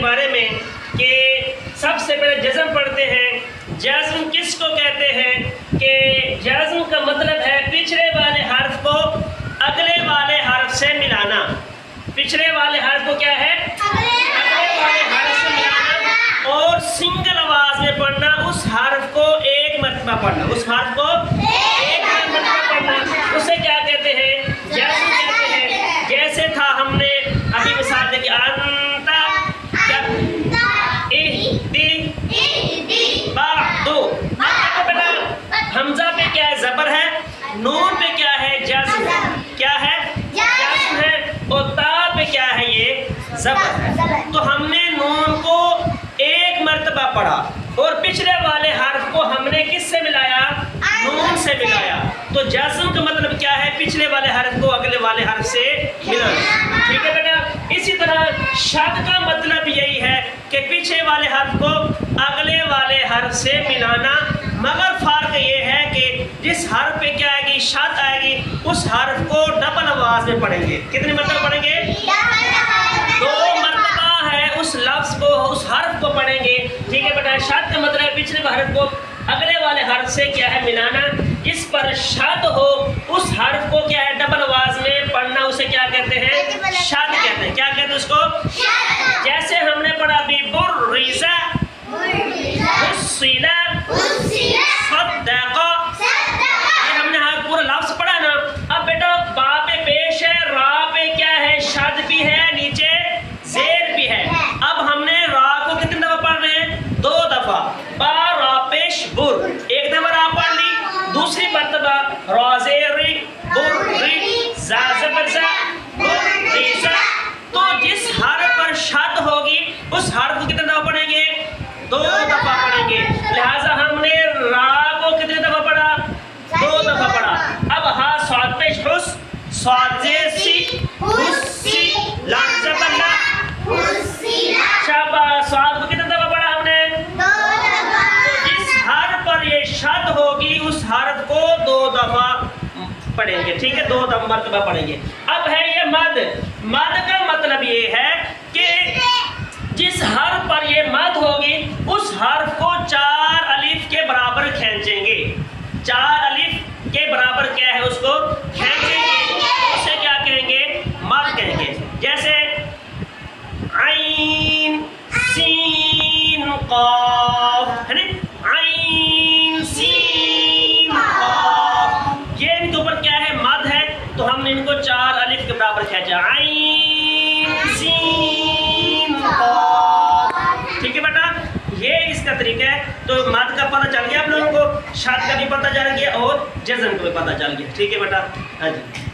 بارے میں کہ سب سے پہلے جزم پڑھتے ہیں. جزم کس کو کہتے ہیں کہ جزم کا مطلب ہے پچھلے والے حرف کو اگلے والے حرف سے ملانا. پچھلے والے حرف کو کیا ہے؟ اگلے والے حرف سے ملانا اور سنگل آواز میں پڑھنا. اس حرف کو ایک مرتبہ پڑھنا. اس حرف کو ایک مرتبہ پڑھنا. اسے کیا کہتے ہیں؟ جزم کہتے ہیں. جیسے تھا ہم نے ابھی مثال دیکھی انتا حمزہ پہ کیا ہے؟ زبر ہے. نون پہ کیا ہے؟ جزم. کیا ہے؟ جزم ہے. اور تا پہ کیا ہے؟ یہ زبر ہے. تو ہم نے نون کو ایک مرتبہ پڑھا اور پچھلے والے حرف کو ہم نے کس سے ملایا؟ نون سے ملایا. تو جزم کا مطلب کیا ہے؟ پچھلے والے حرف کو اگلے والے حرف سے ملانا. ٹھیک ہے بیٹا. اسی طرح شد کا مطلب یہی ہے کہ پیچھے والے حرف کو اگلے والے حرف سے ملانا. مگر فرق یہ ہے کہ جس حرف پہ کیا آئے گی؟ شد آئے گی. اس حرف کو ڈبل آواز میں پڑھیں گے. کتنے مرتبہ پڑھیں گے؟ 2 مرتبہ ہے. اس لفظ کو اس حرف کو پڑھیں گے. ٹھیک ہے بیٹا. شد کا مطلب پچھلے حرف کو اگلے والے حرف سے کیا ہے؟ ملانا. جس پر شد ہو اس حرف کو کیا ہے؟ ڈبل آواز میں پڑھنا. اسے کیا کہتے ہیں؟ شد کہتے ہیں. کیا کہتے ہیں اس کو؟ جیسے ہم نے پڑھا ابھی بریزہ حصیلہ صدقہ. یہ ہم نے پورا لفظ پڑھا نا. اب بیٹا با پہ پیش ہے, را پہ کیا ہے؟ شد بھی ہے, نیچے زیر بھی ہے. اب ہم نے را کو کتنی دفعہ پڑھ رہے ہیں؟ 2 دفعہ. با را پیش بر, ایک دفعہ را پڑھ لی. دوسری مرتبہ را زیر ری بر ری زا زبر زا بر ری زا. تو جس حرف پر شد ہوگی اس حرف کو کتنے دفعہ پڑھیں گے؟ 2 دفعہ پڑھیں گے. لہٰذا ہم نے را کو کتنے دفعہ پڑھا؟ 2 دفعہ پڑھا. اب ہا صاد پیش حس صاد زیر سی حسی لام زبر لا حسیلا. شابا صاد کو کتنے دفعہ پڑھا ہم نے؟ 2 دفعہ. جس حرف پر یہ شد ہوگی اس حرف کو 2 دفعہ پڑھیں گے. ٹھیک ہے. 2 مرتبہ پڑھیں گے. اب ہے یہ مد. مد کا مطلب یہ ہے کہ جس حرف پر یہ مد ہوگی اس حرف کو 4 الف کے برابر کھینچیں گے. 4 الف کے برابر کیا ہے؟ اس کو کھینچیں گے. اسے کیا کہیں گے؟ مد کہیں گے. جیسے عین سین قاف ہے نا. عین سین قاف, یہ ان کے اوپر کیا ہے؟ مد ہے. تو ہم نے ان کو 4 الف کے برابر کھینچا. عین سین قاف. ٹھیک ہے بیٹا. یہ اس کا طریقہ ہے. تو مد کا پتہ چل گیا آپ لوگوں کو, شد کا بھی پتہ چل گیا اور جزم کا بھی پتہ چل گیا. ٹھیک ہے بیٹا. ہاں جی.